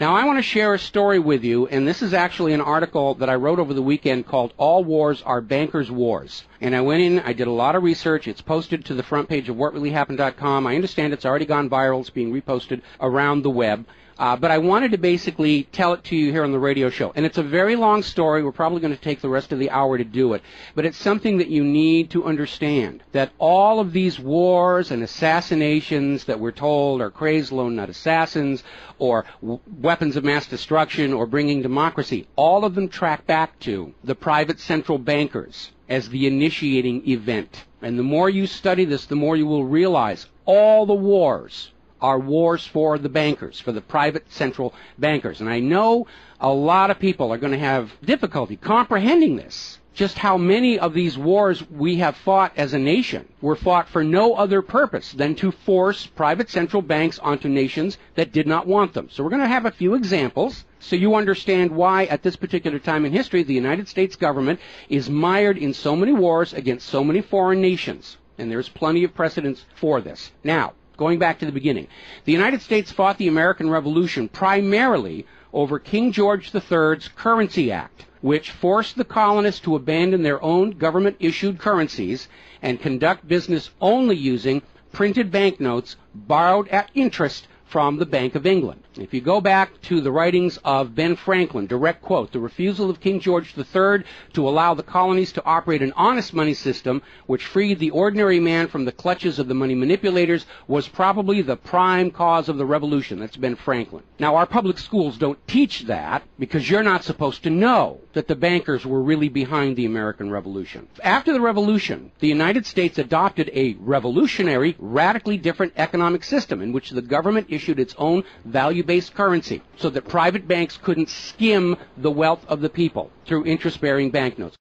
Now, I want to share a story with you, and this is actually an article that I wrote over the weekend called All Wars Are Bankers' Wars. And I went in, I did a lot of research. It's posted to the front page of whatreallyhappened.com. I understand it's already gone viral. It's being reposted around the web. But I wanted to basically tell it to you here on the radio show. And it's a very long story. We're probably going to take the rest of the hour to do it. But it's something that you need to understand, that all of these wars and assassinations that we're told are crazed lone nut assassins or weapons of mass destruction or bringing democracy, all of them track back to the private central bankers as the initiating event. And the more you study this, the more you will realize all the wars are wars for the bankers, for the private central bankers. And I know a lot of people are going to have difficulty comprehending this. Just how many of these wars we have fought as a nation were fought for no other purpose than to force private central banks onto nations that did not want them. So we're going to have a few examples so you understand why at this particular time in history the United States government is mired in so many wars against so many foreign nations. And there's plenty of precedents for this. Now, going back to the beginning, the United States fought the American Revolution primarily over King George III's Currency Act, which forced the colonists to abandon their own government-issued currencies and conduct business only using printed banknotes borrowed at interest from the Bank of England. If you go back to the writings of Ben Franklin, direct quote, the refusal of King George III to allow the colonies to operate an honest money system which freed the ordinary man from the clutches of the money manipulators was probably the prime cause of the revolution. That's Ben Franklin. Now, our public schools don't teach that because you're not supposed to know that the bankers were really behind the American Revolution. After the Revolution, the United States adopted a revolutionary, radically different economic system in which the government issued its own value-based currency so that private banks couldn't skim the wealth of the people through interest-bearing banknotes.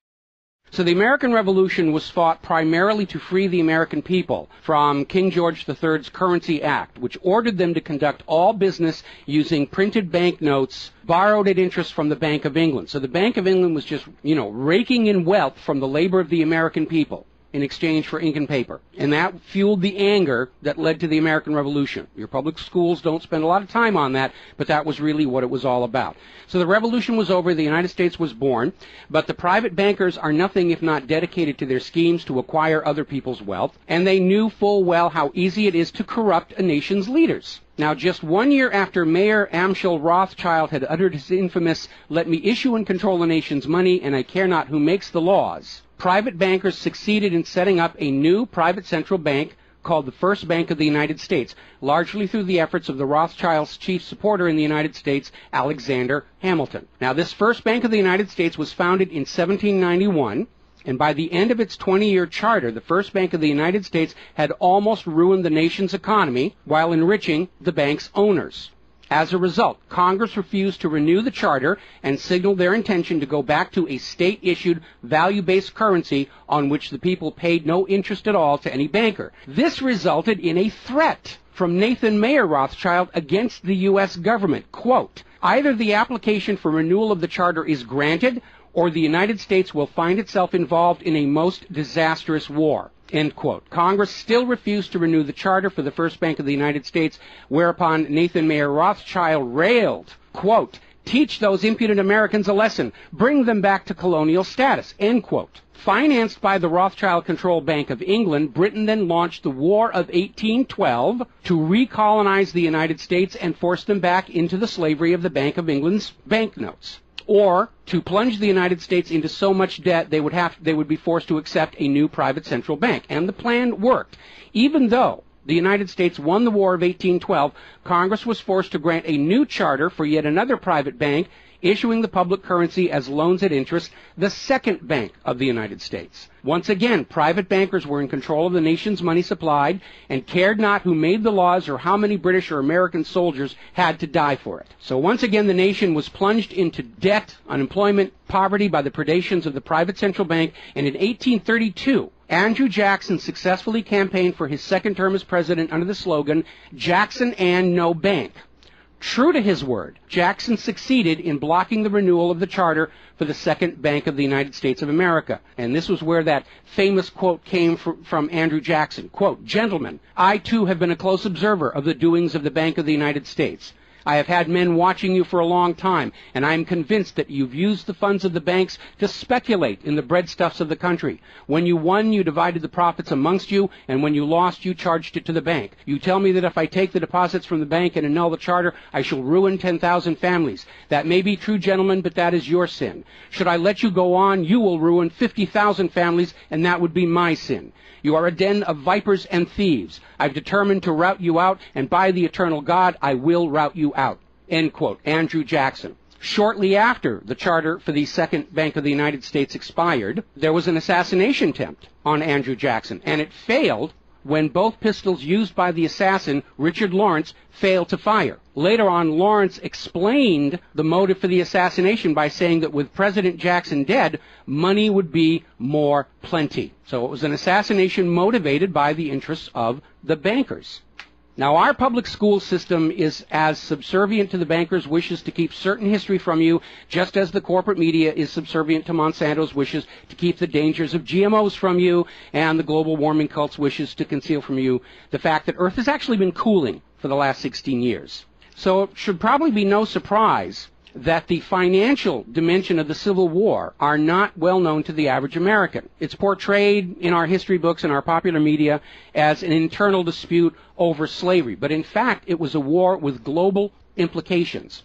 So the American Revolution was fought primarily to free the American people from King George III's Currency Act, which ordered them to conduct all business using printed banknotes borrowed at interest from the Bank of England. So the Bank of England was just, raking in wealth from the labor of the American people in exchange for ink and paper. And that fueled the anger that led to the American Revolution. Your public schools don't spend a lot of time on that, but that was really what it was all about. So the revolution was over, the United States was born, but the private bankers are nothing if not dedicated to their schemes to acquire other people's wealth, and they knew full well how easy it is to corrupt a nation's leaders. Now, just 1 year after Mayor Amschel Rothschild had uttered his infamous, "Let me issue and control the nation's money, and I care not who makes the laws," private bankers succeeded in setting up a new private central bank called the First Bank of the United States, largely through the efforts of the Rothschilds' chief supporter in the United States, Alexander Hamilton. Now, this First Bank of the United States was founded in 1791, and by the end of its 20-year charter, the First Bank of the United States had almost ruined the nation's economy while enriching the bank's owners. As a result, Congress refused to renew the charter and signaled their intention to go back to a state-issued, value-based currency on which the people paid no interest at all to any banker. This resulted in a threat from Nathan Mayer Rothschild against the U.S. government. Quote, "Either the application for renewal of the charter is granted, or the United States will find itself involved in a most disastrous war." End quote. Congress still refused to renew the charter for the First Bank of the United States, whereupon Nathan Mayer Rothschild railed, quote, "Teach those impudent Americans a lesson. Bring them back to colonial status." End quote. Financed by the Rothschild-controlled Bank of England, Britain then launched the War of 1812 to recolonize the United States and force them back into the slavery of the Bank of England's banknotes, or to plunge the United States into so much debt they would be forced to accept a new private central bank. And the plan worked. Even though the United States won the War of 1812, Congress was forced to grant a new charter for yet another private bank, issuing the public currency as loans at interest, the Second Bank of the United States. Once again, private bankers were in control of the nation's money supplied and cared not who made the laws or how many British or American soldiers had to die for it. So once again, the nation was plunged into debt, unemployment, poverty by the predations of the private central bank, and in 1832, Andrew Jackson successfully campaigned for his second term as president under the slogan, "Jackson and no bank." True to his word, Jackson succeeded in blocking the renewal of the charter for the Second Bank of the United States of America. And this was where that famous quote came from Andrew Jackson. Quote, "Gentlemen, I too have been a close observer of the doings of the Bank of the United States. I have had men watching you for a long time, and I am convinced that you've used the funds of the banks to speculate in the breadstuffs of the country. When you won, you divided the profits amongst you, and when you lost, you charged it to the bank. You tell me that if I take the deposits from the bank and annul the charter, I shall ruin 10,000 families. That may be true, gentlemen, but that is your sin. Should I let you go on, you will ruin 50,000 families, and that would be my sin. You are a den of vipers and thieves. I've determined to rout you out, and by the eternal God, I will rout you out. End quote. Andrew Jackson. Shortly after the charter for the Second Bank of the United States expired, there was an assassination attempt on Andrew Jackson, and it failed when both pistols used by the assassin, Richard Lawrence, failed to fire. Later on, Lawrence explained the motive for the assassination by saying that with President Jackson dead, money would be more plenty. So it was an assassination motivated by the interests of the bankers. Now, our public school system is as subservient to the bankers' wishes to keep certain history from you, just as the corporate media is subservient to Monsanto's wishes to keep the dangers of GMOs from you, and the global warming cult's wishes to conceal from you the fact that Earth has actually been cooling for the last 16 years. So it should probably be no surprise that the financial dimension of the Civil War are not well known to the average American. It's portrayed in our history books and our popular media as an internal dispute over slavery, but in fact it was a war with global implications.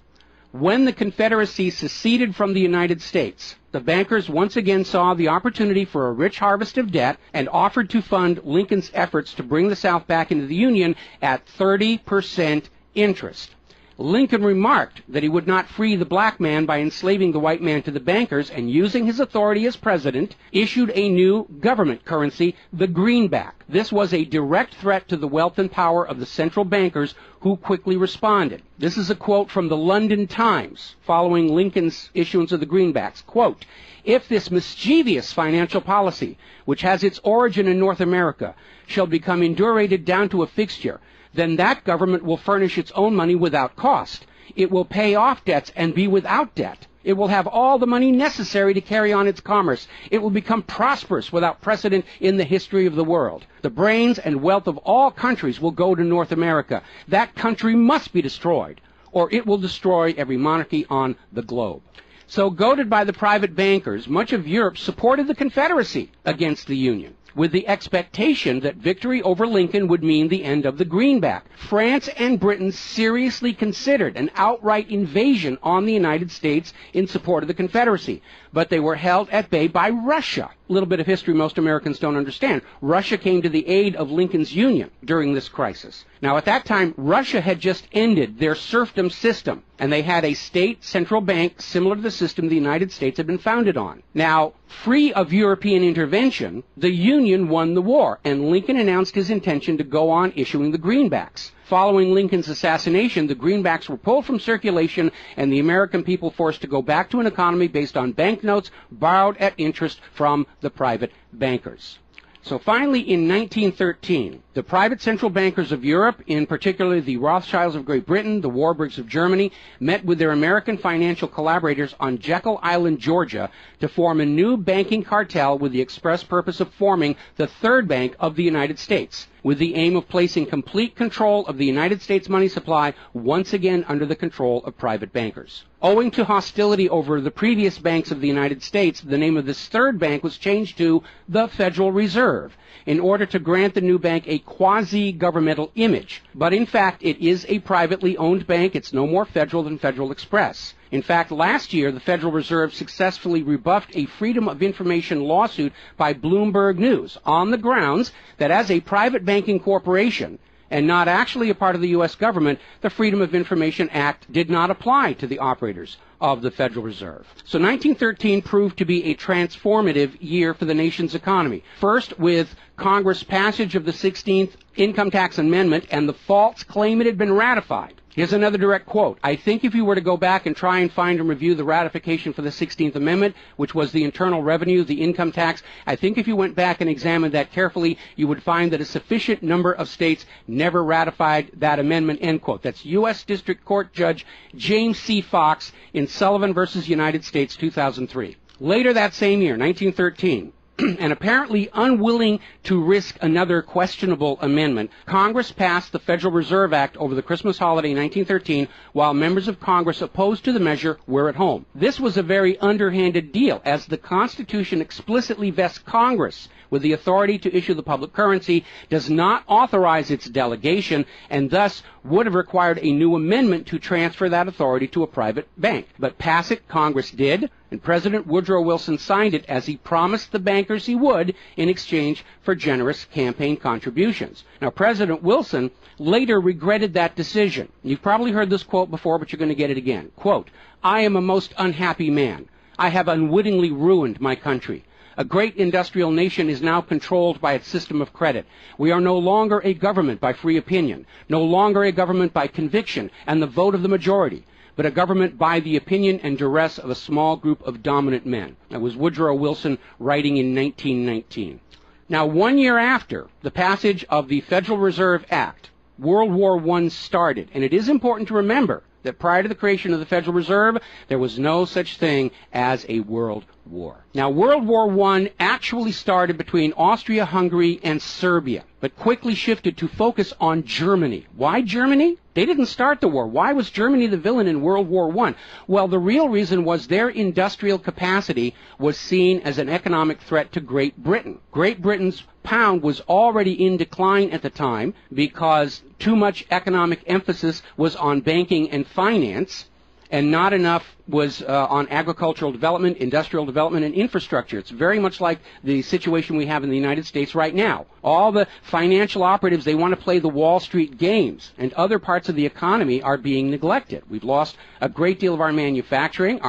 When the Confederacy seceded from the United States, the bankers once again saw the opportunity for a rich harvest of debt and offered to fund Lincoln's efforts to bring the South back into the Union at 30% interest. Lincoln remarked that he would not free the black man by enslaving the white man to the bankers, and using his authority as president, issued a new government currency, the greenback. This was a direct threat to the wealth and power of the central bankers, who quickly responded. This is a quote from the London Times following Lincoln's issuance of the greenbacks. Quote, "If this mischievous financial policy, which has its origin in North America, shall become indurated down to a fixture, then that government will furnish its own money without cost. It will pay off debts and be without debt. It will have all the money necessary to carry on its commerce. It will become prosperous without precedent in the history of the world. The brains and wealth of all countries will go to North America. That country must be destroyed, or it will destroy every monarchy on the globe." So, goaded by the private bankers, much of Europe supported the Confederacy against the Union, with the expectation that victory over Lincoln would mean the end of the greenback. France and Britain seriously considered an outright invasion on the United States in support of the Confederacy, but they were held at bay by Russia. A little bit of history most Americans don't understand. Russia came to the aid of Lincoln's Union during this crisis. Now, at that time, Russia had just ended their serfdom system, and they had a state central bank similar to the system the United States had been founded on. Now, free of European intervention, the Union won the war, and Lincoln announced his intention to go on issuing the greenbacks. Following Lincoln's assassination, the greenbacks were pulled from circulation, and the American people forced to go back to an economy based on banknotes borrowed at interest from the private bankers. So finally, in 1913, the private central bankers of Europe, in particular the Rothschilds of Great Britain, the Warburgs of Germany, met with their American financial collaborators on Jekyll Island, Georgia, to form a new banking cartel with the express purpose of forming the Third Bank of the United States, with the aim of placing complete control of the United States money supply once again under the control of private bankers. Owing to hostility over the previous banks of the United States, the name of this third bank was changed to the Federal Reserve, in order to grant the new bank a quasi-governmental image. But in fact, it is a privately owned bank. It's no more federal than Federal Express. In fact, last year, the Federal Reserve successfully rebuffed a Freedom of Information lawsuit by Bloomberg News on the grounds that as a private banking corporation, and not actually a part of the U.S. government, the Freedom of Information Act did not apply to the operators of the Federal Reserve. So 1913 proved to be a transformative year for the nation's economy. First, with Congress' passage of the 16th Income Tax Amendment and the false claim it had been ratified. Here's another direct quote. "I think if you were to go back and try and find and review the ratification for the 16th Amendment, which was the internal revenue, the income tax, I think if you went back and examined that carefully, you would find that a sufficient number of states never ratified that amendment," end quote. That's U.S. District Court Judge James C. Fox in Sullivan versus United States, 2003. Later that same year, 1913, and apparently unwilling to risk another questionable amendment, Congress passed the Federal Reserve Act over the Christmas holiday in 1913, while members of Congress opposed to the measure were at home. This was a very underhanded deal, as the Constitution explicitly vests Congress with the authority to issue the public currency, does not authorize its delegation, and thus would have required a new amendment to transfer that authority to a private bank. But pass it, Congress did, and President Woodrow Wilson signed it as he promised the bankers he would in exchange for generous campaign contributions. Now, President Wilson later regretted that decision. You've probably heard this quote before, but you're going to get it again. Quote, "I am a most unhappy man. I have unwittingly ruined my country. A great industrial nation is now controlled by its system of credit. We are no longer a government by free opinion, no longer a government by conviction and the vote of the majority, but a government by the opinion and duress of a small group of dominant men." That was Woodrow Wilson writing in 1919. Now, 1 year after the passage of the Federal Reserve Act, World War I started, and it is important to remember that prior to the creation of the Federal Reserve, there was no such thing as a world war. Now, World War I actually started between Austria, Hungary, and Serbia, but quickly shifted to focus on Germany. Why Germany? They didn't start the war. Why was Germany the villain in World War I? Well, the real reason was their industrial capacity was seen as an economic threat to Great Britain. Great Britain's pound was already in decline at the time because too much economic emphasis was on banking and finance, and not enough was on agricultural development, industrial development, and infrastructure. It's very much like the situation we have in the United States right now. All the financial operatives, they want to play the Wall Street games, and other parts of the economy are being neglected. We've lost a great deal of our manufacturing.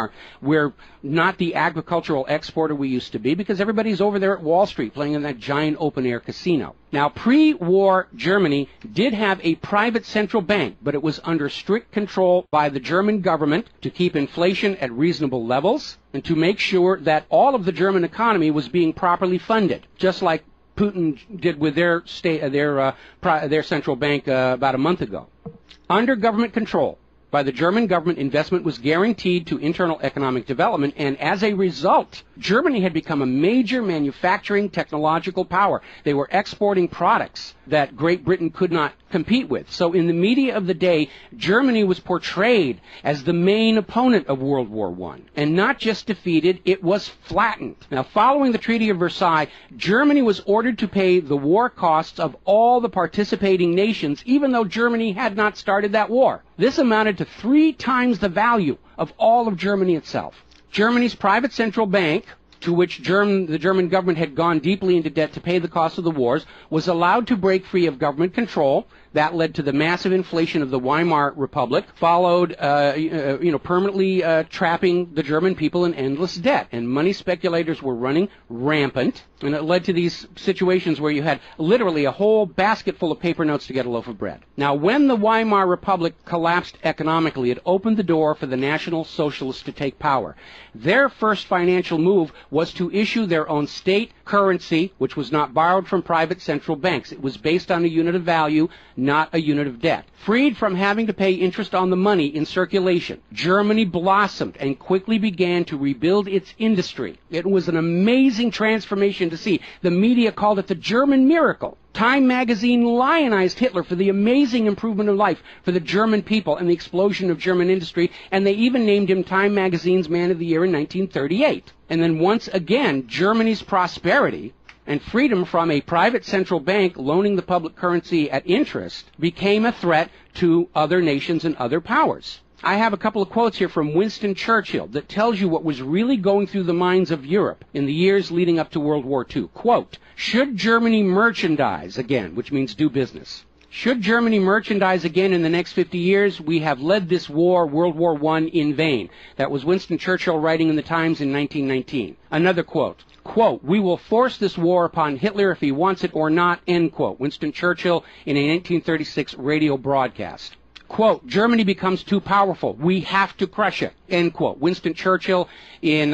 We're not the agricultural exporter we used to be because everybody's over there at Wall Street playing in that giant open-air casino. Now, pre-war Germany did have a private central bank, but it was under strict control by the German government to keep inflation at reasonable levels and to make sure that all of the German economy was being properly funded, just like Putin did with their central bank about a month ago. Under government control by the German government, investment was guaranteed to internal economic development, and as a result, Germany had become a major manufacturing technological power. They were exporting products that Great Britain could not compete with. So in the media of the day, Germany was portrayed as the main opponent of World War I. And not just defeated, it was flattened. Now, following the Treaty of Versailles, Germany was ordered to pay the war costs of all the participating nations, even though Germany had not started that war. This amounted to 3 times the value of all of Germany itself. Germany's private central bank, to which the German government had gone deeply into debt to pay the cost of the wars, was allowed to break free of government control. That led to the massive inflation of the Weimar Republic, followed, permanently trapping the German people in endless debt. And money speculators were running rampant, and it led to these situations where you had literally a whole basket full of paper notes to get a loaf of bread. Now, when the Weimar Republic collapsed economically, it opened the door for the National Socialists to take power. Their first financial move was to issue their own state currency, which was not borrowed from private central banks. It was based on a unit of value, not a unit of debt. Freed from having to pay interest on the money in circulation, Germany blossomed and quickly began to rebuild its industry. It was an amazing transformation to see. The media called it the German miracle. Time magazine lionized Hitler for the amazing improvement of life for the German people and the explosion of German industry, and they even named him Time magazine's Man of the Year in 1938. And then once again, Germany's prosperity and freedom from a private central bank loaning the public currency at interest became a threat to other nations and other powers. I have a couple of quotes here from Winston Churchill that tells you what was really going through the minds of Europe in the years leading up to World War II. Quote, "Should Germany merchandise again," which means do business, "should Germany merchandise again in the next 50 years, we have led this war, World War I, in vain." That was Winston Churchill writing in the Times in 1919. Another quote, "We will force this war upon Hitler if he wants it or not," end quote. Winston Churchill in a 1936 radio broadcast. Quote, "Germany becomes too powerful. We have to crush it," end quote. Winston Churchill in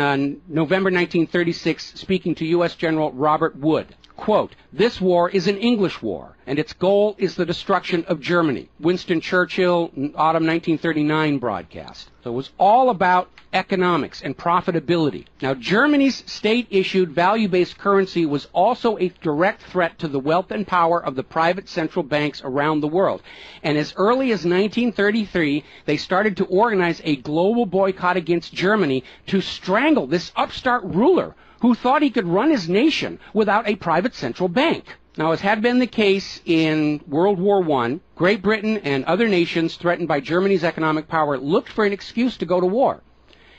November 1936 speaking to U.S. General Robert Wood. Quote, "This war is an English war, and its goal is the destruction of Germany." Winston Churchill, autumn 1939 broadcast. So it was all about economics and profitability. Now, Germany's state-issued value-based currency was also a direct threat to the wealth and power of the private central banks around the world. And as early as 1933, they started to organize a global boycott against Germany to strangle this upstart ruler who thought he could run his nation without a private central bank. Now, as had been the case in World War I, Great Britain and other nations threatened by Germany's economic power looked for an excuse to go to war.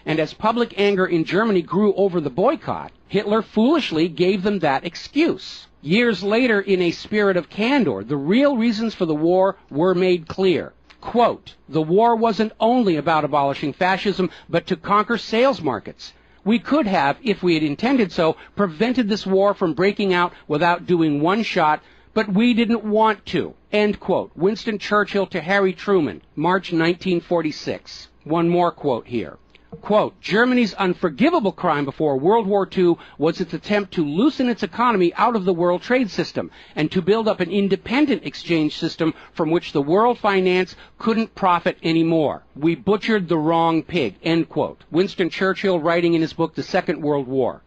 And as public anger in Germany grew over the boycott, Hitler foolishly gave them that excuse. Years later, in a spirit of candor, the real reasons for the war were made clear. Quote, "The war wasn't only about abolishing fascism, but to conquer sales markets. We could have, if we had intended so, prevented this war from breaking out without doing one shot, but we didn't want to." End quote. Winston Churchill to Harry Truman, March 1946. One more quote here. Quote, "Germany's unforgivable crime before World War II was its attempt to loosen its economy out of the world trade system and to build up an independent exchange system from which the world finance couldn't profit anymore. We butchered the wrong pig." End quote. Winston Churchill writing in his book, The Second World War.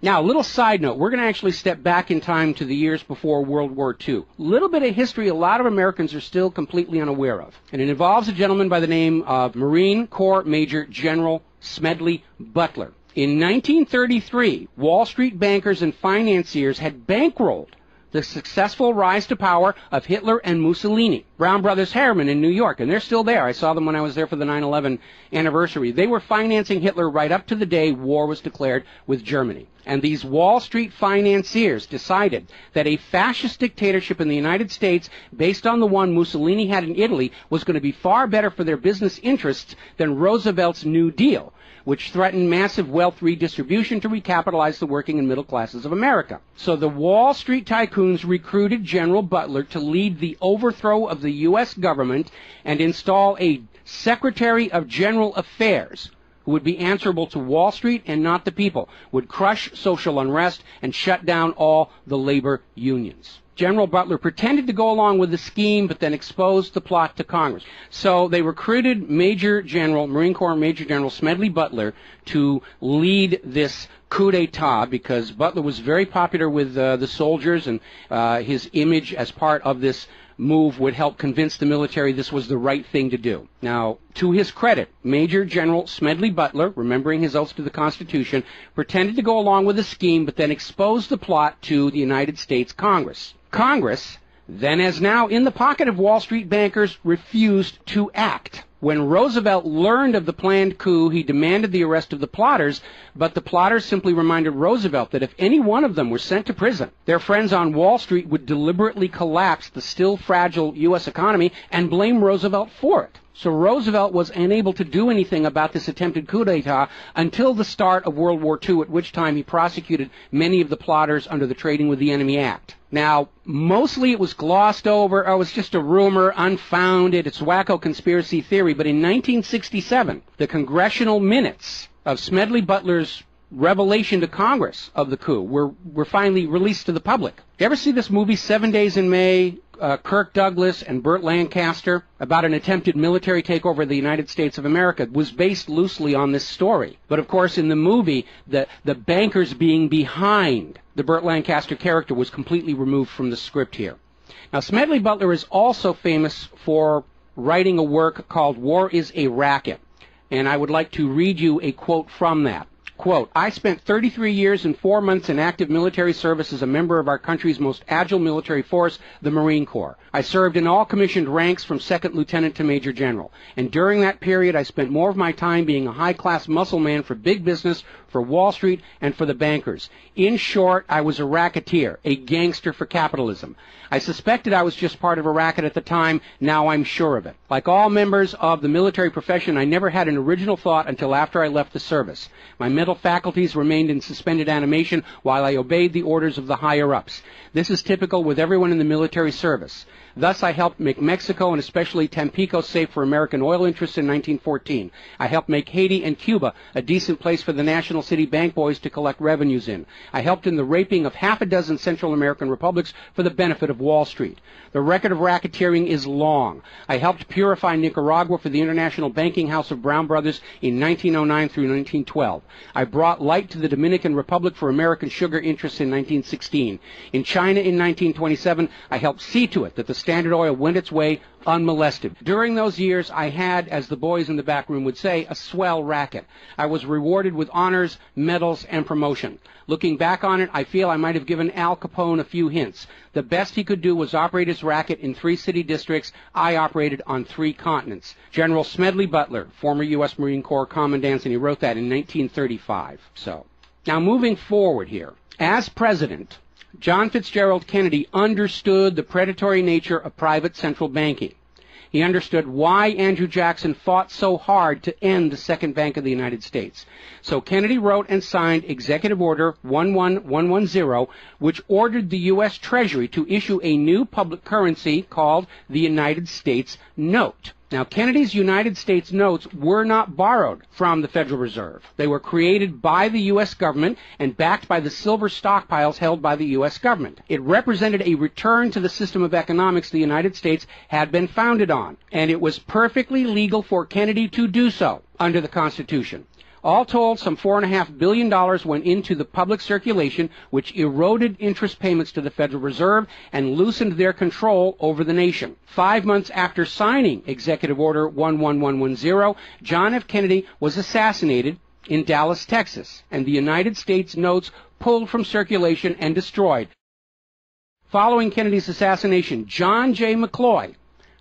Now, a little side note, we're going to actually step back in time to the years before World War II. A little bit of history a lot of Americans are still completely unaware of. And it involves a gentleman by the name of Marine Corps Major General Smedley Butler. In 1933, Wall Street bankers and financiers had bankrolled the successful rise to power of Hitler and Mussolini. Brown Brothers Harriman in New York, and they're still there. I saw them when I was there for the 9/11 anniversary. They were financing Hitler right up to the day war was declared with Germany. And these Wall Street financiers decided that a fascist dictatorship in the United States, based on the one Mussolini had in Italy, was going to be far better for their business interests than Roosevelt's New Deal, which threatened massive wealth redistribution to recapitalize the working and middle classes of America. So the Wall Street tycoons recruited General Butler to lead the overthrow of the U.S. government and install a Secretary of General Affairs who would be answerable to Wall Street and not the people, would crush social unrest and shut down all the labor unions. General Butler pretended to go along with the scheme, but then exposed the plot to Congress. So they recruited Marine Corps Major General Smedley Butler to lead this coup d'etat because Butler was very popular with the soldiers, and his image as part of this move would help convince the military this was the right thing to do. Now, to his credit, Major General Smedley Butler, remembering his oath to the Constitution, pretended to go along with the scheme, but then exposed the plot to the United States Congress. Congress, then as now in the pocket of Wall Street bankers, refused to act. When Roosevelt learned of the planned coup, he demanded the arrest of the plotters, but the plotters simply reminded Roosevelt that if any one of them were sent to prison, their friends on Wall Street would deliberately collapse the still fragile U.S. economy and blame Roosevelt for it. So Roosevelt was unable to do anything about this attempted coup d'etat until the start of World War II, at which time he prosecuted many of the plotters under the Trading with the Enemy Act. Now, mostly it was glossed over. Oh, it's just a rumor, unfounded, it's wacko conspiracy theory. But in 1967, the congressional minutes of Smedley Butler's revelation to Congress of the coup were finally released to the public. You ever see this movie 7 Days in May, Kirk Douglas and Burt Lancaster, about an attempted military takeover of the United States of America? It was based loosely on this story. But of course, in the movie, the bankers being behind the Burt Lancaster character was completely removed from the script here. Now, Smedley Butler is also famous for writing a work called War is a Racket. And I would like to read you a quote from that. Quote, "I spent 33 years and 4 months in active military service as a member of our country's most agile military force, the Marine Corps. I served in all commissioned ranks from second lieutenant to major general. And during that period, I spent more of my time being a high-class muscle man for big business, for Wall Street, and for the bankers. In short, I was a racketeer, a gangster for capitalism. I suspected I was just part of a racket at the time. Now I'm sure of it. Like all members of the military profession, I never had an original thought until after I left the service. My mental mental faculties remained in suspended animation while I obeyed the orders of the higher-ups. This is typical with everyone in the military service. Thus, I helped make Mexico and especially Tampico safe for American oil interests in 1914. I helped make Haiti and Cuba a decent place for the National City Bank boys to collect revenues in. I helped in the raping of half a dozen Central American republics for the benefit of Wall Street. The record of racketeering is long. I helped purify Nicaragua for the International Banking House of Brown Brothers in 1909 through 1912. I brought light to the Dominican Republic for American sugar interests in 1916. In China in 1927, I helped see to it that the Standard Oil went its way unmolested. During those years, I had, as the boys in the back room would say, a swell racket. I was rewarded with honors, medals, and promotion. Looking back on it, I feel I might have given Al Capone a few hints. The best he could do was operate his racket in 3 city districts. I operated on 3 continents. General Smedley Butler, former U.S. Marine Corps Commandant, and he wrote that in 1935. So, now moving forward here. As president, John Fitzgerald Kennedy understood the predatory nature of private central banking. He understood why Andrew Jackson fought so hard to end the Second Bank of the United States. So Kennedy wrote and signed Executive Order 11110, which ordered the U.S. Treasury to issue a new public currency called the United States Note. Now, Kennedy's United States notes were not borrowed from the Federal Reserve. They were created by the U.S. government and backed by the silver stockpiles held by the U.S. government. It represented a return to the system of economics the United States had been founded on, and it was perfectly legal for Kennedy to do so under the Constitution. All told, some $4.5 billion went into the public circulation, which eroded interest payments to the Federal Reserve and loosened their control over the nation. 5 months after signing Executive Order 11110, John F. Kennedy was assassinated in Dallas, Texas, and the United States notes pulled from circulation and destroyed. Following Kennedy's assassination, John J. McCloy,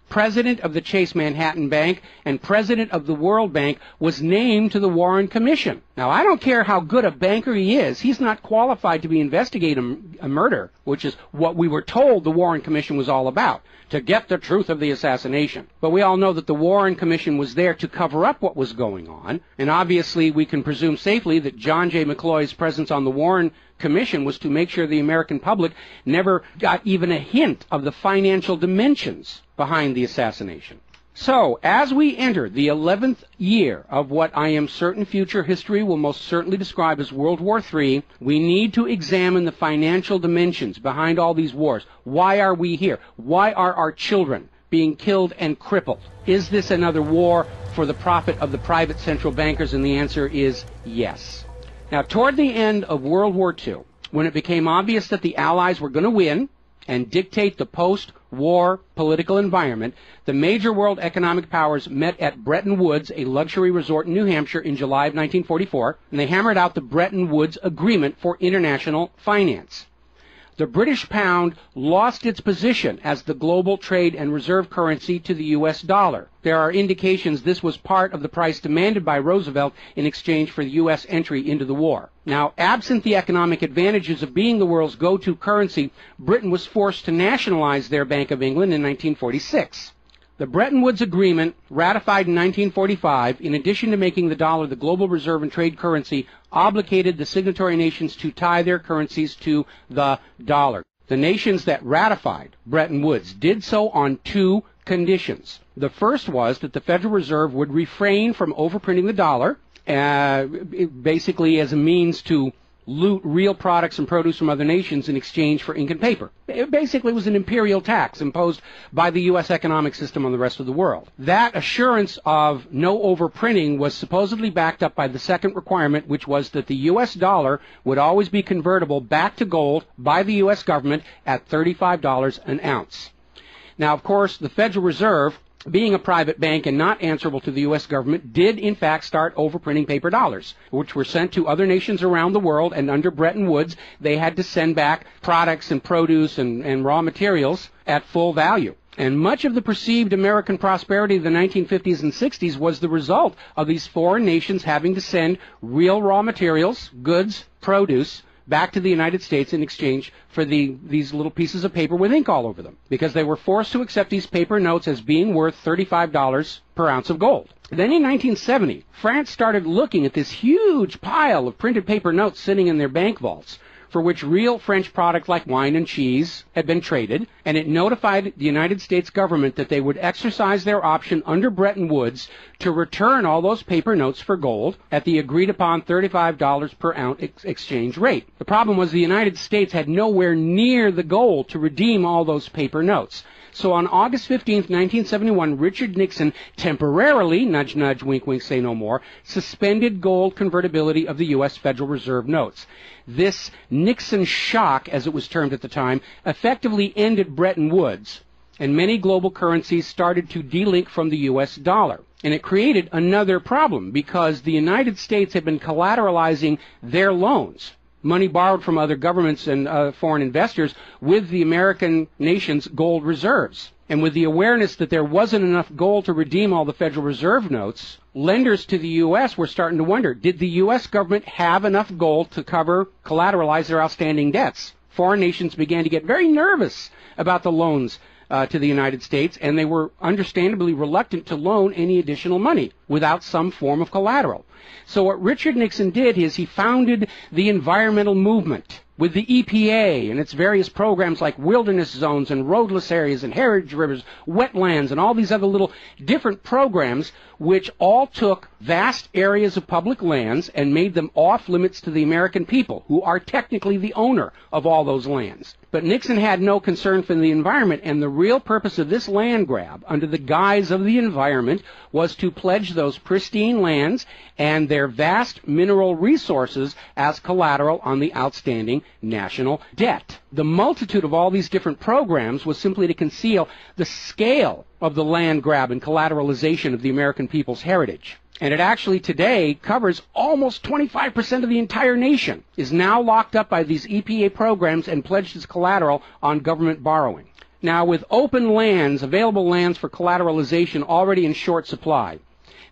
president of the Chase Manhattan Bank and president of the World Bank, was named to the Warren Commission. Now, I don't care how good a banker he is, he's not qualified to be investigating a murder, which is what we were told the Warren Commission was all about, to get the truth of the assassination. But we all know that the Warren Commission was there to cover up what was going on, and obviously we can presume safely that John J. McCloy's presence on the Warren Commission was to make sure the American public never got even a hint of the financial dimensions behind the assassination. So, as we enter the 11th year of what I am certain future history will most certainly describe as World War III, we need to examine the financial dimensions behind all these wars. Why are we here? Why are our children being killed and crippled? Is this another war for the profit of the private central bankers? And the answer is yes. Now, toward the end of World War II, when it became obvious that the Allies were going to win and dictate the post-war political environment, the major world economic powers met at Bretton Woods, a luxury resort in New Hampshire, in July of 1944, and they hammered out the Bretton Woods Agreement for International Finance. The British pound lost its position as the global trade and reserve currency to the U.S. dollar. There are indications this was part of the price demanded by Roosevelt in exchange for the U.S. entry into the war. Now, absent the economic advantages of being the world's go-to currency, Britain was forced to nationalize their Bank of England in 1946. The Bretton Woods Agreement, ratified in 1945, in addition to making the dollar the global reserve and trade currency, obligated the signatory nations to tie their currencies to the dollar. The nations that ratified Bretton Woods did so on 2 conditions. The first was that the Federal Reserve would refrain from overprinting the dollar, basically as a means to loot real products and produce from other nations in exchange for ink and paper. It basically was an imperial tax imposed by the U.S. economic system on the rest of the world. That assurance of no overprinting was supposedly backed up by the second requirement, which was that the U.S. dollar would always be convertible back to gold by the U.S. government at $35 an ounce. Now, of course, the Federal Reserve, being a private bank and not answerable to the U.S. government, did in fact start overprinting paper dollars, which were sent to other nations around the world, and under Bretton Woods, they had to send back products and produce and raw materials at full value. And much of the perceived American prosperity of the 1950s and 60s was the result of these foreign nations having to send real raw materials, goods, produce, back to the United States in exchange for these little pieces of paper with ink all over them, because they were forced to accept these paper notes as being worth $35 per ounce of gold. Then in 1970, France started looking at this huge pile of printed paper notes sitting in their bank vaults, for which real French products like wine and cheese had been traded, and it notified the United States government that they would exercise their option under Bretton Woods to return all those paper notes for gold at the agreed-upon $35 per ounce exchange rate. The problem was the United States had nowhere near the gold to redeem all those paper notes. So on August 15, 1971, Richard Nixon temporarily, nudge, nudge, wink, wink, say no more, suspended gold convertibility of the U.S. Federal Reserve notes. This Nixon shock, as it was termed at the time, effectively ended Bretton Woods, and many global currencies started to delink from the U.S. dollar. And it created another problem, because the United States had been collateralizing their loans, money borrowed from other governments and foreign investors, with the American nation's gold reserves. And with the awareness that there wasn't enough gold to redeem all the Federal Reserve notes, lenders to the U.S. were starting to wonder, did the U.S. government have enough gold to collateralize their outstanding debts? Foreign nations began to get very nervous about the loans to the United States, and they were understandably reluctant to loan any additional money without some form of collateral. So what Richard Nixon did is he founded the environmental movement with the EPA and its various programs like wilderness zones and roadless areas and heritage rivers, wetlands, and all these other little different programs, which all took vast areas of public lands and made them off limits to the American people, who are technically the owner of all those lands. But Nixon had no concern for the environment, and the real purpose of this land grab, under the guise of the environment, was to pledge those pristine lands and their vast mineral resources as collateral on the outstanding national debt. The multitude of all these different programs was simply to conceal the scale of the land grab and collateralization of the American people's heritage. And it actually today covers almost 25% of the entire nation, is now locked up by these EPA programs and pledged as collateral on government borrowing. Now, with open lands, available lands for collateralization already in short supply,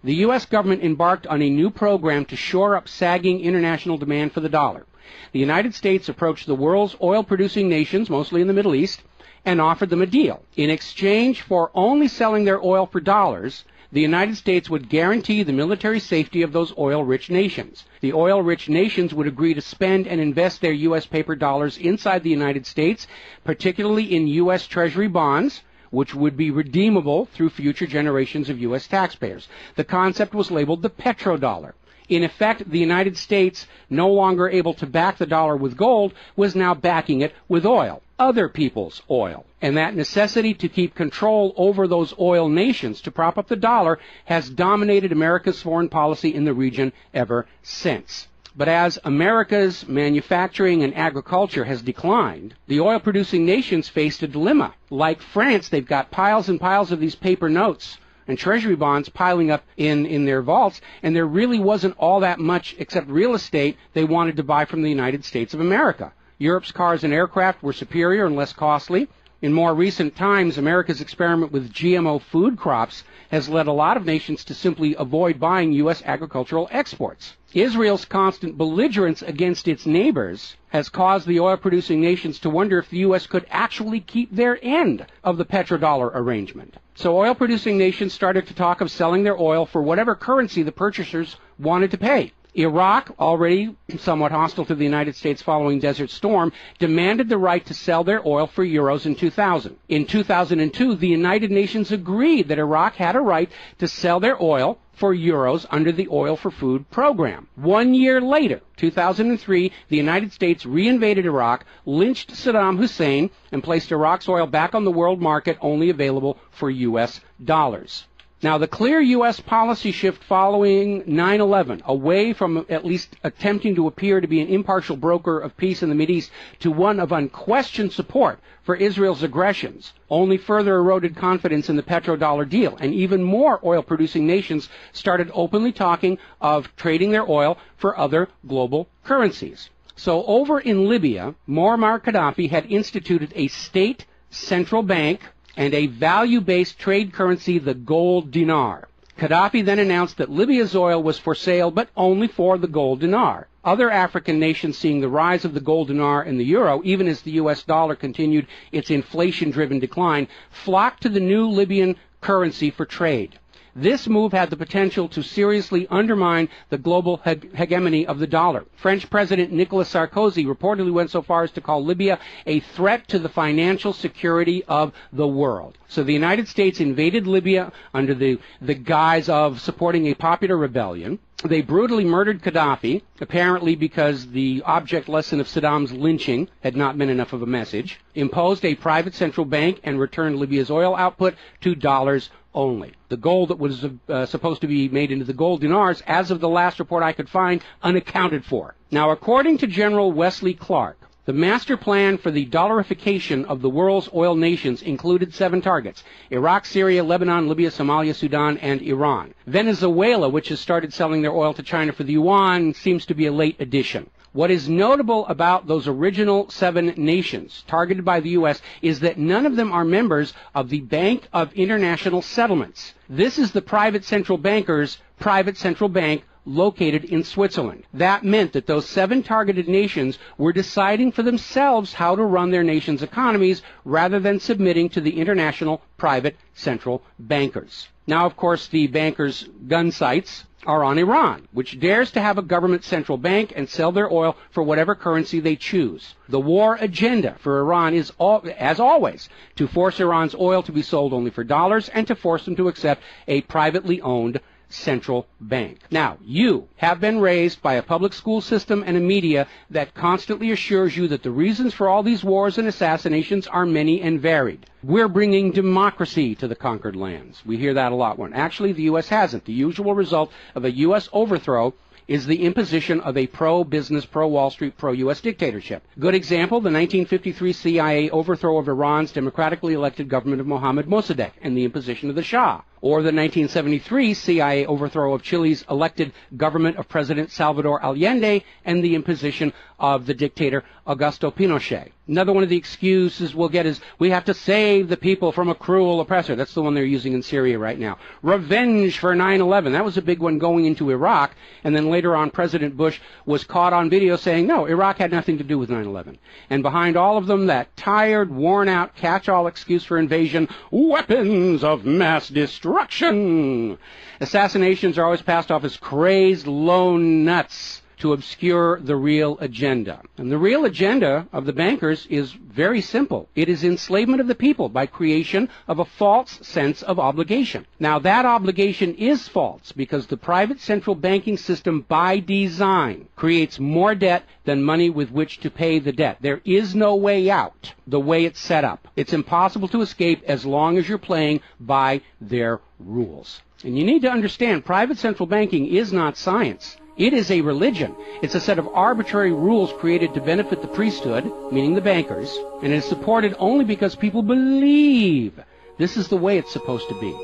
the U.S. government embarked on a new program to shore up sagging international demand for the dollar. The United States approached the world's oil-producing nations, mostly in the Middle East, and offered them a deal. In exchange for only selling their oil for dollars, the United States would guarantee the military safety of those oil-rich nations. The oil-rich nations would agree to spend and invest their U.S. paper dollars inside the United States, particularly in U.S. Treasury bonds, which would be redeemable through future generations of U.S. taxpayers. The concept was labeled the petrodollar. In effect, the United States, no longer able to back the dollar with gold, was now backing it with oil, other people's oil. And that necessity to keep control over those oil nations to prop up the dollar has dominated America's foreign policy in the region ever since. But as America's manufacturing and agriculture has declined, the oil-producing nations faced a dilemma. Like France, they've got piles and piles of these paper notes and treasury bonds piling up in their vaults, and there really wasn't all that much except real estate they wanted to buy from the United States of America. Europe's cars and aircraft were superior and less costly. In more recent times, America's experiment with GMO food crops has led a lot of nations to simply avoid buying U.S. agricultural exports. Israel's constant belligerence against its neighbors has caused the oil-producing nations to wonder if the U.S. could actually keep their end of the petrodollar arrangement. So oil-producing nations started to talk of selling their oil for whatever currency the purchasers wanted to pay. Iraq, already somewhat hostile to the United States following Desert Storm, demanded the right to sell their oil for euros in 2000. In 2002, the United Nations agreed that Iraq had a right to sell their oil for euros under the Oil for Food program. 1 year later, 2003, the United States reinvaded Iraq, lynched Saddam Hussein, and placed Iraq's oil back on the world market, only available for U.S. dollars. Now, the clear U.S. policy shift following 9/11, away from at least attempting to appear to be an impartial broker of peace in the Mideast to one of unquestioned support for Israel's aggressions, only further eroded confidence in the petrodollar deal, and even more oil-producing nations started openly talking of trading their oil for other global currencies. So over in Libya, Muammar Gaddafi had instituted a state central bank and a value-based trade currency, the gold dinar. Gaddafi then announced that Libya's oil was for sale, but only for the gold dinar. Other African nations, seeing the rise of the gold dinar and the euro, even as the U.S. dollar continued its inflation-driven decline, flocked to the new Libyan currency for trade. This move had the potential to seriously undermine the global hegemony of the dollar. French President Nicolas Sarkozy reportedly went so far as to call Libya a threat to the financial security of the world. So the United States invaded Libya under the guise of supporting a popular rebellion. They brutally murdered Gaddafi, apparently because the object lesson of Saddam's lynching had not been enough of a message, imposed a private central bank, and returned Libya's oil output to dollars only. The gold that was supposed to be made into the gold dinars, as of the last report I could find, unaccounted for. Now, according to General Wesley Clark, the master plan for the dollarification of the world's oil nations included 7 targets: Iraq, Syria, Lebanon, Libya, Somalia, Sudan, and Iran. Venezuela, which has started selling their oil to China for the yuan, seems to be a late addition. What is notable about those original 7 nations targeted by the U.S. is that none of them are members of the Bank of International Settlements. This is the private central banker's private central bank located in Switzerland. That meant that those 7 targeted nations were deciding for themselves how to run their nation's economies rather than submitting to the international private central bankers. Now, of course, the bankers' gun sights are on Iran, which dares to have a government central bank and sell their oil for whatever currency they choose. The war agenda for Iran is, as always, to force Iran's oil to be sold only for dollars and to force them to accept a privately owned central bank. Now, you have been raised by a public school system and a media that constantly assures you that the reasons for all these wars and assassinations are many and varied. We're bringing democracy to the conquered lands. We hear that a lot. When actually the U.S. hasn't. The usual result of a U.S. overthrow is the imposition of a pro-business, pro-Wall Street, pro-U.S. dictatorship. Good example, the 1953 CIA overthrow of Iran's democratically elected government of Mohammad Mossadegh and the imposition of the Shah. Or the 1973 CIA overthrow of Chile's elected government of President Salvador Allende and the imposition of the dictator Augusto Pinochet. Another one of the excuses we'll get is we have to save the people from a cruel oppressor. That's the one they're using in Syria right now. Revenge for 9/11. That was a big one going into Iraq. And then later on, President Bush was caught on video saying, no, Iraq had nothing to do with 9/11. And behind all of them, that tired, worn-out, catch-all excuse for invasion, weapons of mass destruction. Assassinations are always passed off as crazed lone nuts to obscure the real agenda. And the real agenda of the bankers is very simple. It is enslavement of the people by creation of a false sense of obligation. Now, that obligation is false because the private central banking system by design creates more debt than money with which to pay the debt. There is no way out the way it's set up. It's impossible to escape as long as you're playing by their rules. And you need to understand, private central banking is not science. It is a religion. It's a set of arbitrary rules created to benefit the priesthood, meaning the bankers, and it is supported only because people believe this is the way it's supposed to be.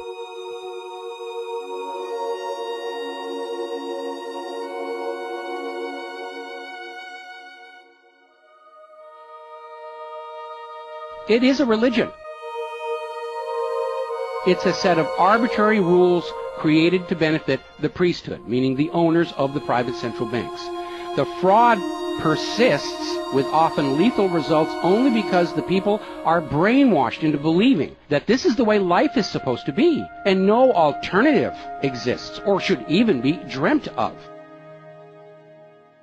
It is a religion. It's a set of arbitrary rules created to benefit the priesthood, meaning the owners of the private central banks. The fraud persists with often lethal results only because the people are brainwashed into believing that this is the way life is supposed to be, and no alternative exists or should even be dreamt of.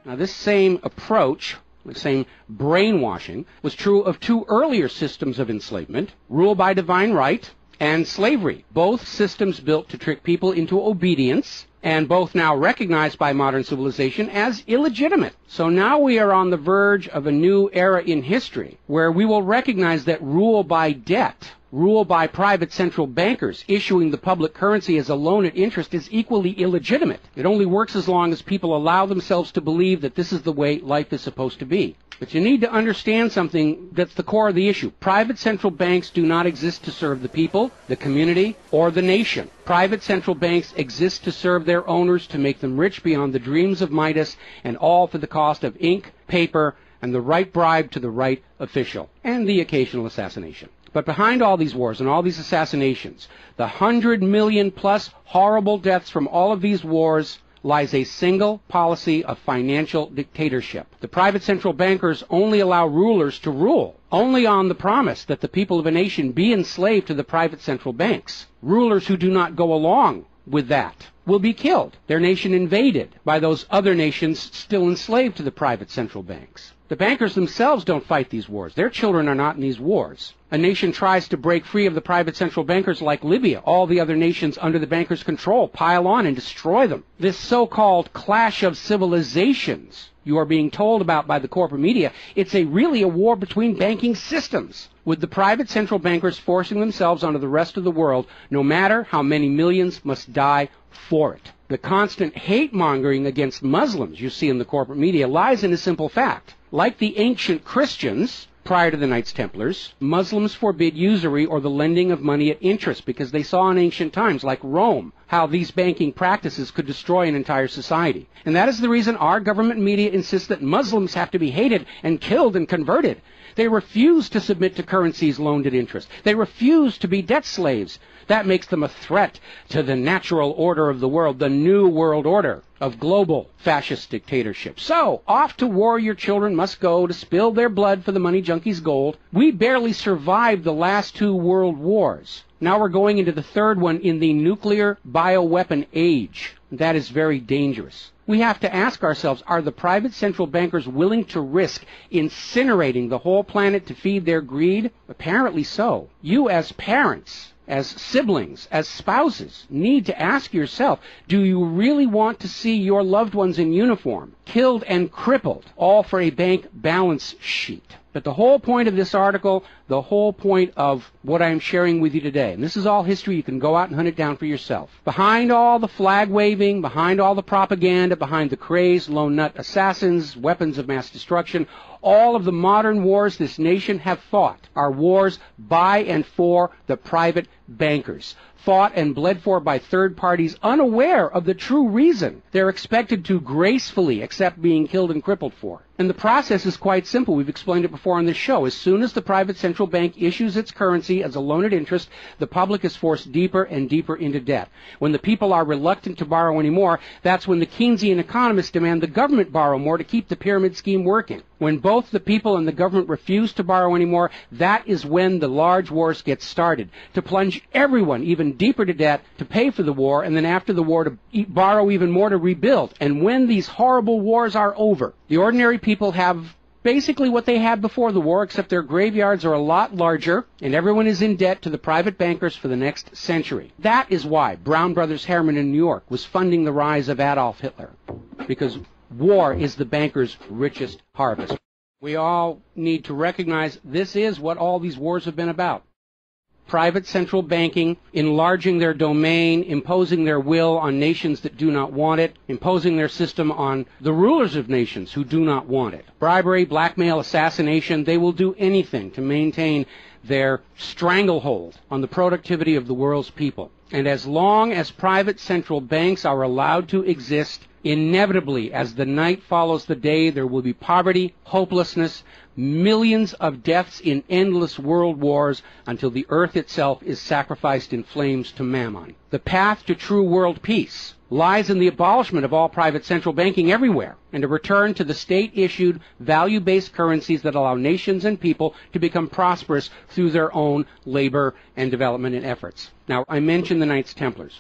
Now, this same approach, the same brainwashing, was true of 2 earlier systems of enslavement, rule by divine right and slavery, both systems built to trick people into obedience, and both now recognized by modern civilization as illegitimate. So now we are on the verge of a new era in history where we will recognize that rule by debt, rule by private central bankers issuing the public currency as a loan at interest is equally illegitimate. It only works as long as people allow themselves to believe that this is the way life is supposed to be. But you need to understand something that's the core of the issue. Private central banks do not exist to serve the people, the community, or the nation. Private central banks exist to serve their owners, to make them rich beyond the dreams of Midas, and all for the cost of ink, paper, and the right bribe to the right official, and the occasional assassination. But behind all these wars and all these assassinations, the 100 million plus horrible deaths from all of these wars, lies a single policy of financial dictatorship. The private central bankers only allow rulers to rule, only on the promise that the people of a nation be enslaved to the private central banks. Rulers who do not go along with that will be killed. Their nation invaded by those other nations still enslaved to the private central banks. The bankers themselves don't fight these wars. Their children are not in these wars. A nation tries to break free of the private central bankers like Libya. All the other nations under the bankers' control pile on and destroy them. This so-called clash of civilizations you are being told about by the corporate media, it's really a war between banking systems, with the private central bankers forcing themselves onto the rest of the world, no matter how many millions must die for it. The constant hate-mongering against Muslims you see in the corporate media lies in a simple fact. Like the ancient Christians, prior to the Knights Templars, Muslims forbid usury or the lending of money at interest because they saw in ancient times, like Rome, how these banking practices could destroy an entire society. And that is the reason our government media insists that Muslims have to be hated and killed and converted. They refuse to submit to currencies loaned at interest. They refuse to be debt slaves. That makes them a threat to the natural order of the world, the new world order of global fascist dictatorship. So, off to war your children must go to spill their blood for the money junkies' gold. We barely survived the last 2 world wars. Now we're going into the third one in the nuclear bioweapon age. That is very dangerous. We have to ask ourselves, are the private central bankers willing to risk incinerating the whole planet to feed their greed? Apparently so. You as parents, as siblings, as spouses, need to ask yourself, do you really want to see your loved ones in uniform, killed and crippled, all for a bank balance sheet? But the whole point of this article, the whole point of what I'm sharing with you today, and this is all history, you can go out and hunt it down for yourself. Behind all the flag waving, behind all the propaganda, behind the crazed lone nut assassins, weapons of mass destruction, all of the modern wars this nation have fought are wars by and for the private bankers, fought and bled for by third parties unaware of the true reason they're expected to gracefully accept being killed and crippled for. And the process is quite simple. We've explained it before on this show. As soon as the private central bank issues its currency as a loan at interest, the public is forced deeper and deeper into debt. When the people are reluctant to borrow anymore, that's when the Keynesian economists demand the government borrow more to keep the pyramid scheme working. When both the people and the government refuse to borrow anymore, that is when the large wars get started, to plunge everyone even deeper to debt to pay for the war, and then after the war to borrow even more to rebuild. And when these horrible wars are over, the ordinary people have basically what they had before the war, except their graveyards are a lot larger, and everyone is in debt to the private bankers for the next century. That is why Brown Brothers Harriman in New York was funding the rise of Adolf Hitler, because war is the bankers' richest harvest. We all need to recognize this is what all these wars have been about. Private central banking, enlarging their domain, imposing their will on nations that do not want it, imposing their system on the rulers of nations who do not want it. Bribery, blackmail, assassination, they will do anything to maintain their stranglehold on the productivity of the world's people. And as long as private central banks are allowed to exist, inevitably, as the night follows the day, there will be poverty, hopelessness, millions of deaths in endless world wars until the earth itself is sacrificed in flames to Mammon. The path to true world peace lies in the abolishment of all private central banking everywhere, and a return to the state-issued, value-based currencies that allow nations and people to become prosperous through their own labor and development and efforts. Now, I mentioned the Knights Templars.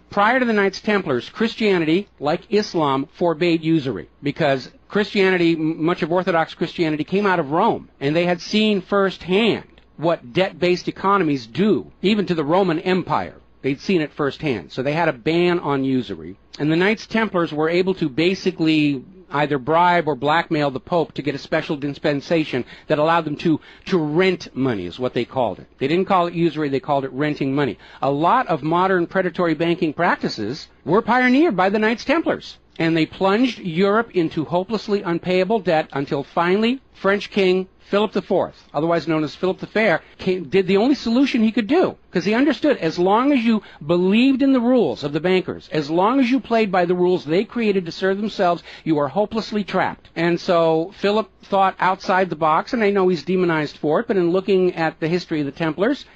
Prior to the Knights Templars, Christianity, like Islam, forbade usury because Christianity, much of Orthodox Christianity, came out of Rome, and they had seen firsthand what debt-based economies do, even to the Roman Empire. They'd seen it firsthand, so they had a ban on usury. And the Knights Templars were able to basically either bribe or blackmail the Pope to get a special dispensation that allowed them to rent money, is what they called it. They didn't call it usury, they called it renting money. A lot of modern predatory banking practices were pioneered by the Knights Templars. And they plunged Europe into hopelessly unpayable debt until finally French King Philip IV, otherwise known as Philip the Fair, did the only solution he could do, because he understood as long as you believed in the rules of the bankers, as long as you played by the rules they created to serve themselves, you are hopelessly trapped. And so Philip thought outside the box, and I know he's demonized for it, but in looking at the history of the Templars,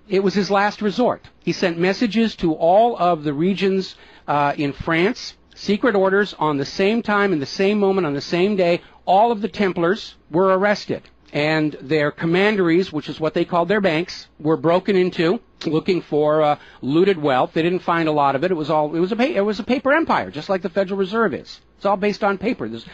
it was his last resort. He sent messages to all of the regions in France, secret orders on the same time, in the same moment, on the same day. All of the Templars were arrested. and their commanderies, which is what they called their banks, were broken into, looking for looted wealth. They didn't find a lot of it. It was a paper empire, just like the Federal Reserve is. It's all based on paper. There's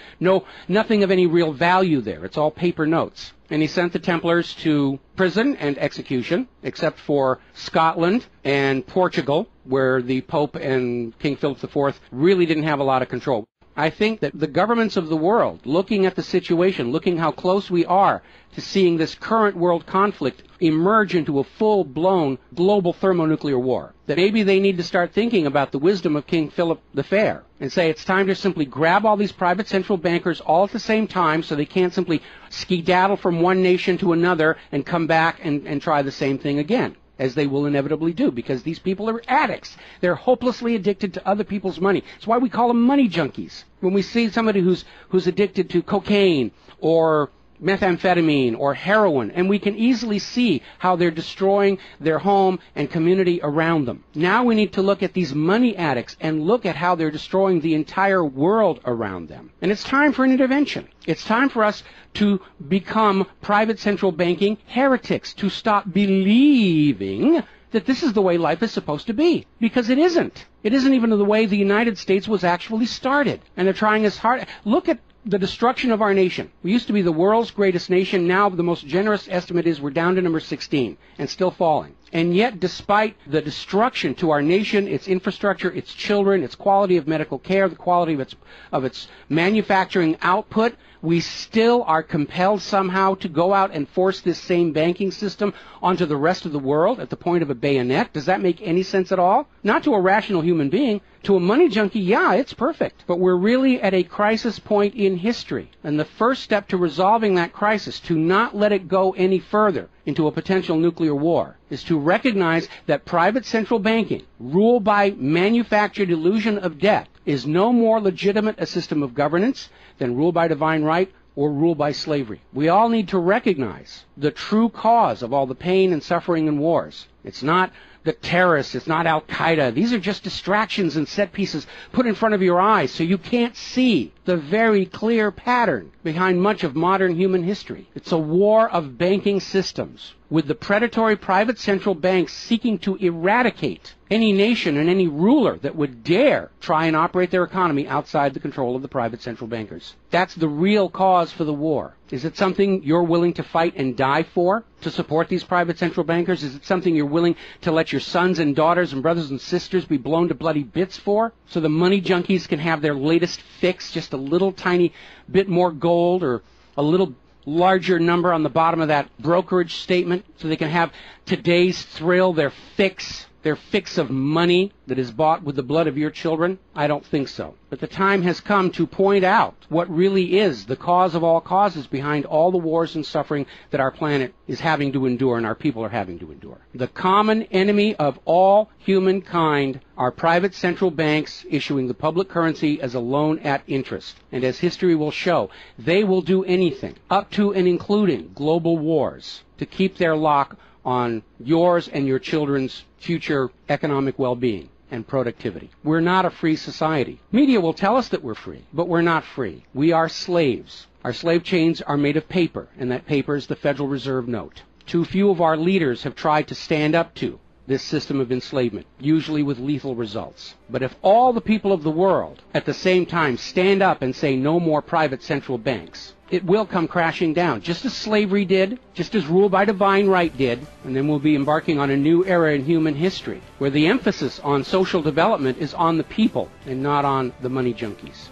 nothing of any real value there. It's all paper notes. And he sent the Templars to prison and execution, except for Scotland and Portugal, where the Pope and King Philip IV really didn't have a lot of control. I think that the governments of the world, looking at the situation, looking how close we are to seeing this current world conflict emerge into a full-blown global thermonuclear war, that maybe they need to start thinking about the wisdom of King Philip the Fair and say it's time to simply grab all these private central bankers all at the same time so they can't simply skedaddle from one nation to another and come back and try the same thing again, as they will inevitably do, because these people are addicts. They're hopelessly addicted to other people's money. It's why we call them money junkies. When we see somebody who's addicted to cocaine or methamphetamine or heroin, and we can easily see how they're destroying their home and community around them. Now we need to look at these money addicts and look at how they're destroying the entire world around them. And it's time for an intervention. It's time for us to become private central banking heretics, to stop believing that this is the way life is supposed to be, because it isn't. It isn't even the way the United States was actually started. And they're trying as hard. Look at the destruction of our nation. We used to be the world's greatest nation. Now the most generous estimate is we're down to number 16 and still falling. And yet, despite the destruction to our nation, its infrastructure, its children, its quality of medical care, the quality of its manufacturing output, we still are compelled somehow to go out and force this same banking system onto the rest of the world at the point of a bayonet. Does that make any sense at all? Not to a rational human being. To a money junkie, yeah, it's perfect. But we're really at a crisis point in history. And the first step to resolving that crisis, to not let it go any further into a potential nuclear war, is to recognize that private central banking, ruled by manufactured illusion of debt, is no more legitimate a system of governance than rule by divine right or rule by slavery. We all need to recognize the true cause of all the pain and suffering and wars. It's not the terrorists, it's not Al-Qaeda. These are just distractions and set pieces put in front of your eyes so you can't see the very clear pattern behind much of modern human history. It's a war of banking systems, with the predatory private central banks seeking to eradicate any nation and any ruler that would dare try and operate their economy outside the control of the private central bankers. That's the real cause for the war. Is it something you're willing to fight and die for, to support these private central bankers? Is it something you're willing to let your sons and daughters and brothers and sisters be blown to bloody bits for, so the money junkies can have their latest fix, just a little tiny bit more gold or a little larger number on the bottom of that brokerage statement, so they can have today's thrill, their fix of money that is bought with the blood of your children? I don't think so. But the time has come to point out what really is the cause of all causes behind all the wars and suffering that our planet is having to endure and our people are having to endure. The common enemy of all humankind are private central banks issuing the public currency as a loan at interest. And as history will show, they will do anything, up to and including global wars, to keep their lock on yours and your children's future economic well-being and productivity. We're not a free society. Media will tell us that we're free, but we're not free. We are slaves. Our slave chains are made of paper, and that paper is the Federal Reserve note. Too few of our leaders have tried to stand up to this system of enslavement, usually with lethal results. But if all the people of the world at the same time stand up and say no more private central banks, it will come crashing down, just as slavery did, just as rule by divine right did, and then we'll be embarking on a new era in human history, where the emphasis on social development is on the people and not on the money junkies.